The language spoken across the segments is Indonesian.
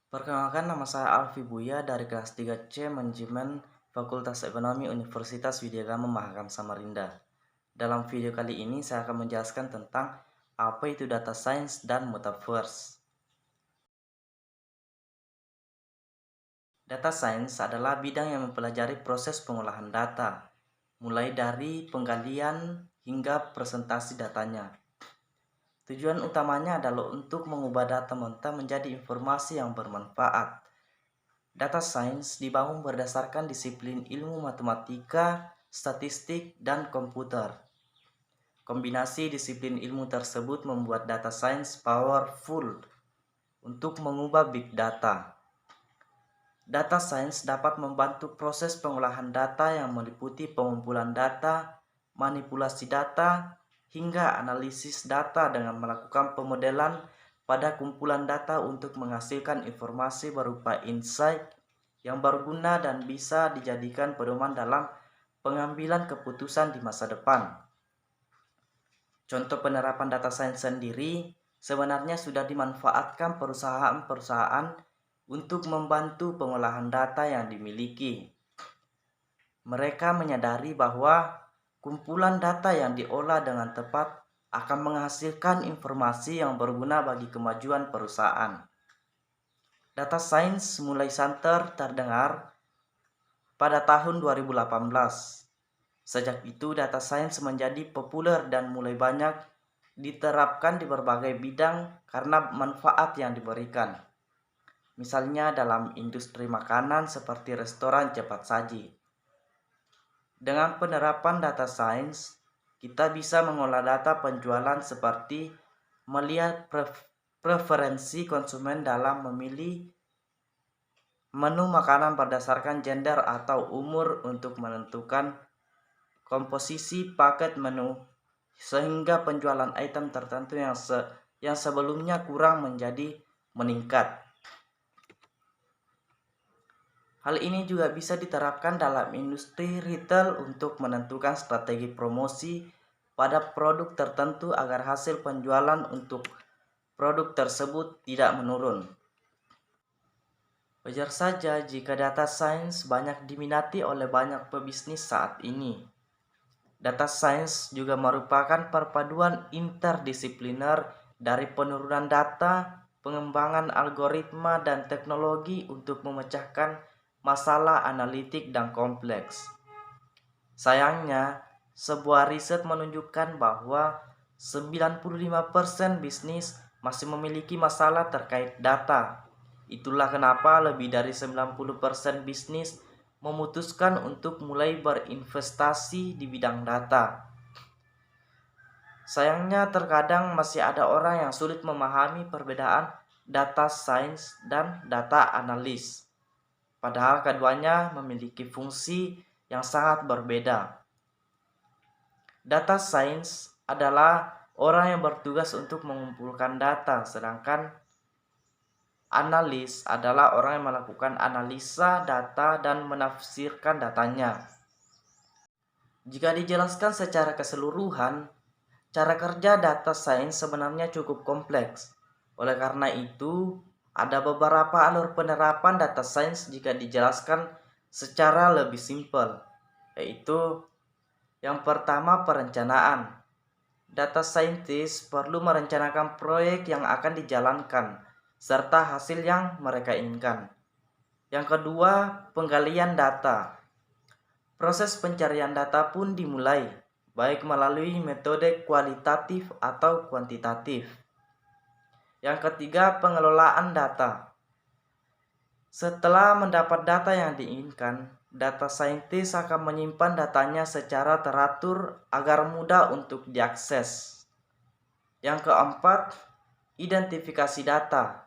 Perkenalkan, nama saya Alfi Buya dari kelas 3C Manajemen Fakultas Ekonomi Universitas Widyagama Mahakam Samarinda. Dalam video kali ini saya akan menjelaskan tentang apa itu data science dan metaverse. Data science adalah bidang yang mempelajari proses pengolahan data, mulai dari penggalian hingga presentasi datanya. Tujuan utamanya adalah untuk mengubah data mentah menjadi informasi yang bermanfaat. Data science dibangun berdasarkan disiplin ilmu matematika, statistik, dan komputer. Kombinasi disiplin ilmu tersebut membuat data science powerful untuk mengubah big data. Data science dapat membantu proses pengolahan data yang meliputi pengumpulan data, manipulasi data, hingga analisis data dengan melakukan pemodelan pada kumpulan data untuk menghasilkan informasi berupa insight yang berguna dan bisa dijadikan pedoman dalam pengambilan keputusan di masa depan. Contoh penerapan data science sendiri sebenarnya sudah dimanfaatkan perusahaan-perusahaan untuk membantu pengolahan data yang dimiliki. Mereka menyadari bahwa kumpulan data yang diolah dengan tepat akan menghasilkan informasi yang berguna bagi kemajuan perusahaan. Data science mulai santer terdengar pada tahun 2018. Sejak itu data science menjadi populer dan mulai banyak diterapkan di berbagai bidang karena manfaat yang diberikan. Misalnya dalam industri makanan seperti restoran cepat saji. Dengan penerapan data science, kita bisa mengolah data penjualan seperti melihat preferensi konsumen dalam memilih menu makanan berdasarkan gender atau umur untuk menentukan komposisi paket menu, sehingga penjualan item tertentu yang sebelumnya kurang menjadi meningkat. Hal ini juga bisa diterapkan dalam industri retail untuk menentukan strategi promosi pada produk tertentu agar hasil penjualan untuk produk tersebut tidak menurun. Wajar saja jika data science banyak diminati oleh banyak pebisnis saat ini. Data science juga merupakan perpaduan interdisipliner dari penurunan data, pengembangan algoritma, dan teknologi untuk memecahkan masalah analitik dan kompleks. Sayangnya, sebuah riset menunjukkan bahwa 95% bisnis masih memiliki masalah terkait data. Itulah kenapa lebih dari 90% bisnis memutuskan untuk mulai berinvestasi di bidang data. Sayangnya terkadang masih ada orang yang sulit memahami perbedaan data science dan data analis. Padahal keduanya memiliki fungsi yang sangat berbeda. Data science adalah orang yang bertugas untuk mengumpulkan data, sedangkan analis adalah orang yang melakukan analisa data dan menafsirkan datanya. Jika dijelaskan secara keseluruhan, cara kerja data science sebenarnya cukup kompleks. Oleh karena itu, ada beberapa alur penerapan data science jika dijelaskan secara lebih simpel, yaitu yang pertama, perencanaan. Data scientist perlu merencanakan proyek yang akan dijalankan serta hasil yang mereka inginkan. Yang kedua, penggalian data. Proses pencarian data pun dimulai, baik melalui metode kualitatif atau kuantitatif. Yang ketiga, pengelolaan data. Setelah mendapat data yang diinginkan, data scientist akan menyimpan datanya secara teratur agar mudah untuk diakses. Yang keempat, identifikasi data.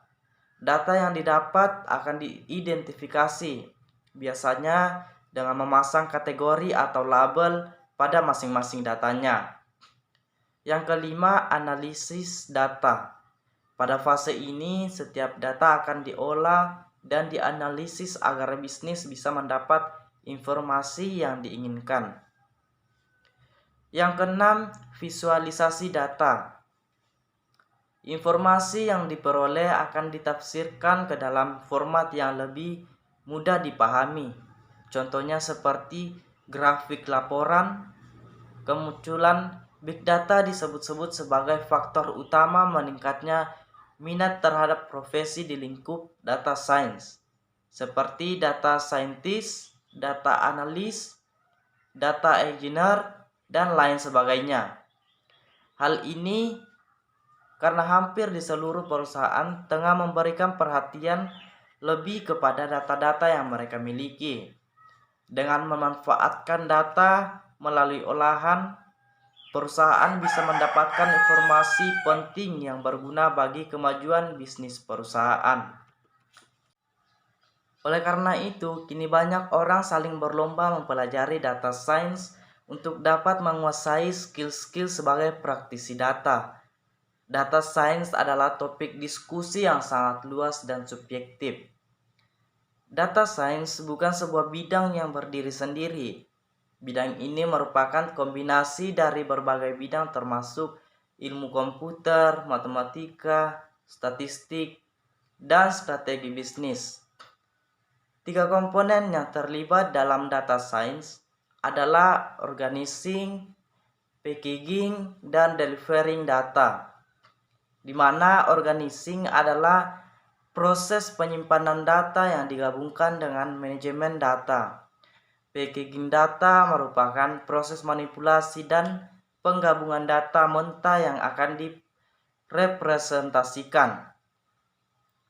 Data yang didapat akan diidentifikasi, biasanya dengan memasang kategori atau label pada masing-masing datanya. Yang kelima, analisis data. Pada fase ini, setiap data akan diolah dan dianalisis agar bisnis bisa mendapat informasi yang diinginkan. Yang keenam, visualisasi data. Informasi yang diperoleh akan ditafsirkan ke dalam format yang lebih mudah dipahami. Contohnya seperti grafik laporan. Kemunculan big data disebut-sebut sebagai faktor utama meningkatnya minat terhadap profesi di lingkup data science, seperti data scientist, data analis, data engineer, dan lain sebagainya. Hal ini karena hampir di seluruh perusahaan tengah memberikan perhatian lebih kepada data-data yang mereka miliki. Dengan memanfaatkan data melalui olahan, perusahaan bisa mendapatkan informasi penting yang berguna bagi kemajuan bisnis perusahaan. Oleh karena itu, kini banyak orang saling berlomba mempelajari data science untuk dapat menguasai skill-skill sebagai praktisi data. Data science adalah topik diskusi yang sangat luas dan subjektif. Data science bukan sebuah bidang yang berdiri sendiri. Bidang ini merupakan kombinasi dari berbagai bidang termasuk ilmu komputer, matematika, statistik, dan strategi bisnis. 3 komponen yang terlibat dalam data science adalah organizing, packaging, dan delivering data, di mana organizing adalah proses penyimpanan data yang digabungkan dengan manajemen data. Packaging data merupakan proses manipulasi dan penggabungan data mentah yang akan direpresentasikan.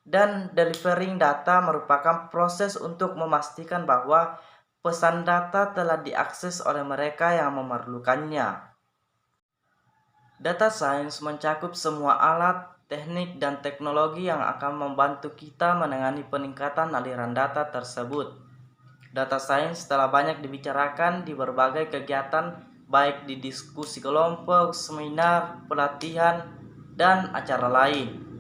Dan delivering data merupakan proses untuk memastikan bahwa pesan data telah diakses oleh mereka yang memerlukannya. Data science mencakup semua alat, teknik, dan teknologi yang akan membantu kita menangani peningkatan aliran data tersebut. Data science telah banyak dibicarakan di berbagai kegiatan, baik di diskusi kelompok, seminar, pelatihan, dan acara lain.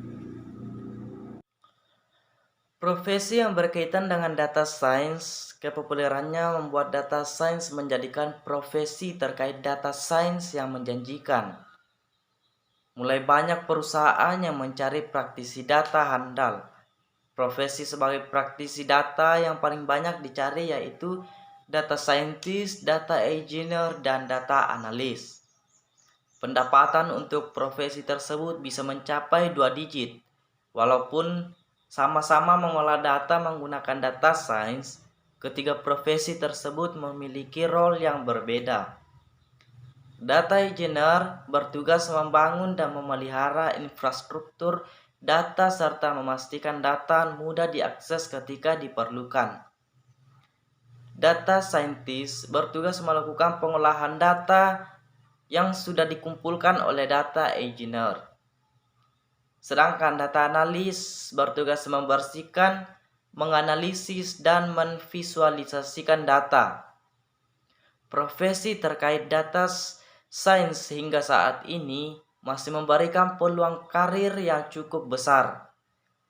Profesi yang berkaitan dengan data science, kepopulerannya membuat data science menjadikan profesi terkait data science yang menjanjikan. Mulai banyak perusahaan yang mencari praktisi data handal. Profesi sebagai praktisi data yang paling banyak dicari yaitu data scientist, data engineer, dan data analis. Pendapatan untuk profesi tersebut bisa mencapai 2 digit. Walaupun sama-sama mengolah data menggunakan data science, ketiga profesi tersebut memiliki role yang berbeda. Data engineer bertugas membangun dan memelihara infrastruktur data serta memastikan data mudah diakses ketika diperlukan. Data scientist bertugas melakukan pengolahan data yang sudah dikumpulkan oleh data engineer. Sedangkan data analis bertugas membersihkan, menganalisis, dan memvisualisasikan data. Profesi terkait data sains hingga saat ini masih memberikan peluang karir yang cukup besar.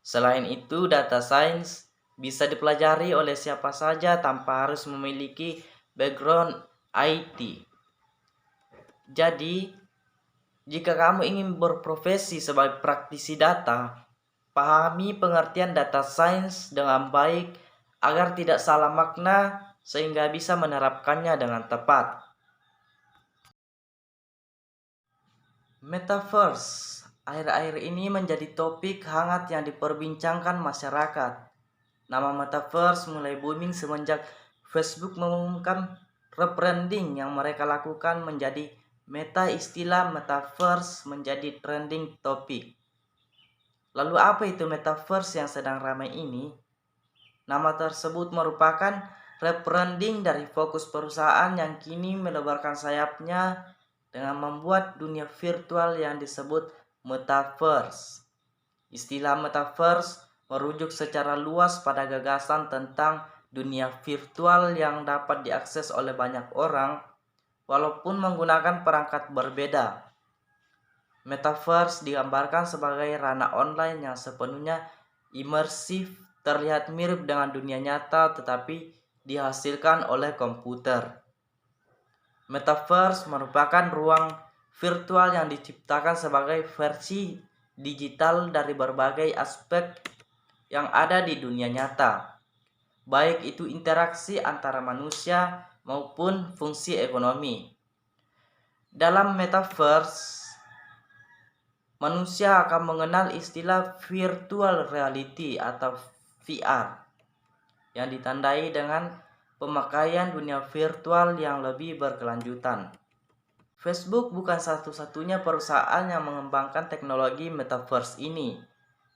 Selain itu, data science bisa dipelajari oleh siapa saja tanpa harus memiliki background IT. Jadi, jika kamu ingin berprofesi sebagai praktisi data, pahami pengertian data science dengan baik agar tidak salah makna sehingga bisa menerapkannya dengan tepat. Metaverse akhir-akhir ini menjadi topik hangat yang diperbincangkan masyarakat. Nama Metaverse mulai booming semenjak Facebook mengumumkan rebranding yang mereka lakukan menjadi Meta. Istilah Metaverse menjadi trending topik. Lalu apa itu Metaverse yang sedang ramai ini? Nama tersebut merupakan rebranding dari fokus perusahaan yang kini melebarkan sayapnya dengan membuat dunia virtual yang disebut Metaverse. Istilah Metaverse merujuk secara luas pada gagasan tentang dunia virtual yang dapat diakses oleh banyak orang walaupun menggunakan perangkat berbeda. Metaverse digambarkan sebagai ranah online yang sepenuhnya imersif, terlihat mirip dengan dunia nyata tetapi dihasilkan oleh komputer. Metaverse merupakan ruang virtual yang diciptakan sebagai versi digital dari berbagai aspek yang ada di dunia nyata, baik itu interaksi antara manusia maupun fungsi ekonomi. Dalam metaverse, manusia akan mengenal istilah virtual reality atau VR yang ditandai dengan pemakaian dunia virtual yang lebih berkelanjutan. Facebook bukan satu-satunya perusahaan yang mengembangkan teknologi metaverse ini.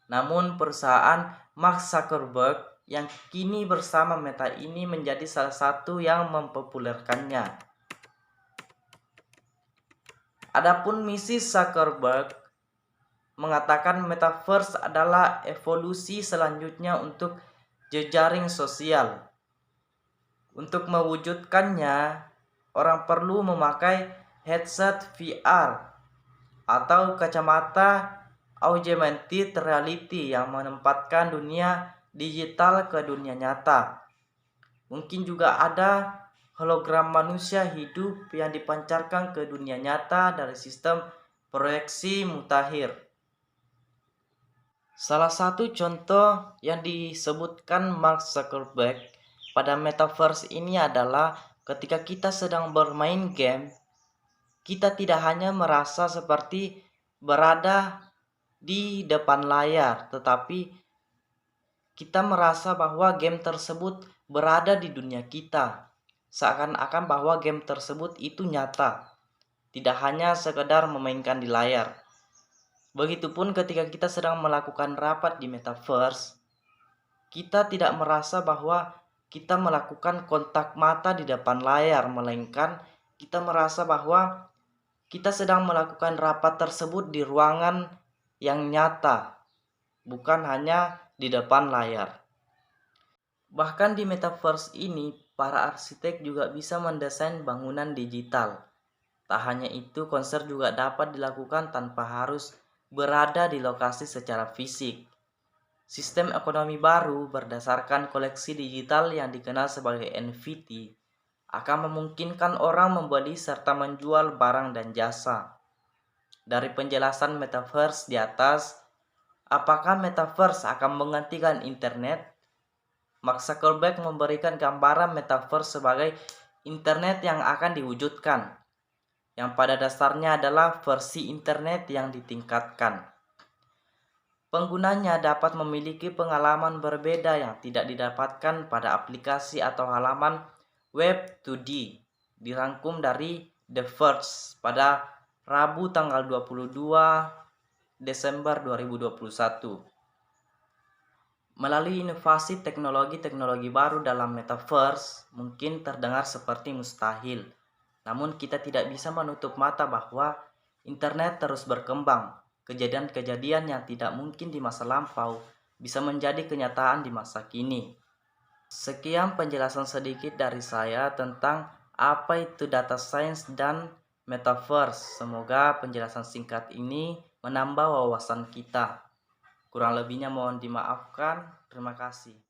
Namun perusahaan Mark Zuckerberg yang kini bersama Meta ini menjadi salah satu yang mempopulerkannya. Adapun misi Zuckerberg mengatakan metaverse adalah evolusi selanjutnya untuk jejaring sosial. Untuk mewujudkannya, orang perlu memakai headset VR atau kacamata augmented reality yang menempatkan dunia digital ke dunia nyata. Mungkin juga ada hologram manusia hidup yang dipancarkan ke dunia nyata dari sistem proyeksi mutakhir. Salah satu contoh yang disebutkan Mark Zuckerberg pada metaverse ini adalah ketika kita sedang bermain game, kita tidak hanya merasa seperti berada di depan layar, tetapi kita merasa bahwa game tersebut berada di dunia kita. Seakan-akan bahwa game tersebut itu nyata, tidak hanya sekedar memainkan di layar. Begitupun ketika kita sedang melakukan rapat di metaverse, kita tidak merasa bahwa kita melakukan kontak mata di depan layar, melainkan kita merasa bahwa kita sedang melakukan rapat tersebut di ruangan yang nyata, bukan hanya di depan layar. Bahkan di metaverse ini, para arsitek juga bisa mendesain bangunan digital. Tak hanya itu, konser juga dapat dilakukan tanpa harus berada di lokasi secara fisik. Sistem ekonomi baru berdasarkan koleksi digital yang dikenal sebagai NFT akan memungkinkan orang membeli serta menjual barang dan jasa. Dari penjelasan metaverse di atas, apakah metaverse akan menggantikan internet? Mark Zuckerberg memberikan gambaran metaverse sebagai internet yang akan diwujudkan, yang pada dasarnya adalah versi internet yang ditingkatkan. Penggunanya dapat memiliki pengalaman berbeda yang tidak didapatkan pada aplikasi atau halaman Web 2D, dirangkum dari The Verge pada Rabu tanggal 22 Desember 2021. Melalui inovasi teknologi-teknologi baru dalam metaverse mungkin terdengar seperti mustahil. Namun kita tidak bisa menutup mata bahwa internet terus berkembang. Kejadian-kejadian yang tidak mungkin di masa lampau bisa menjadi kenyataan di masa kini. Sekian penjelasan sedikit dari saya tentang apa itu data science dan metaverse. Semoga penjelasan singkat ini menambah wawasan kita. Kurang lebihnya mohon dimaafkan. Terima kasih.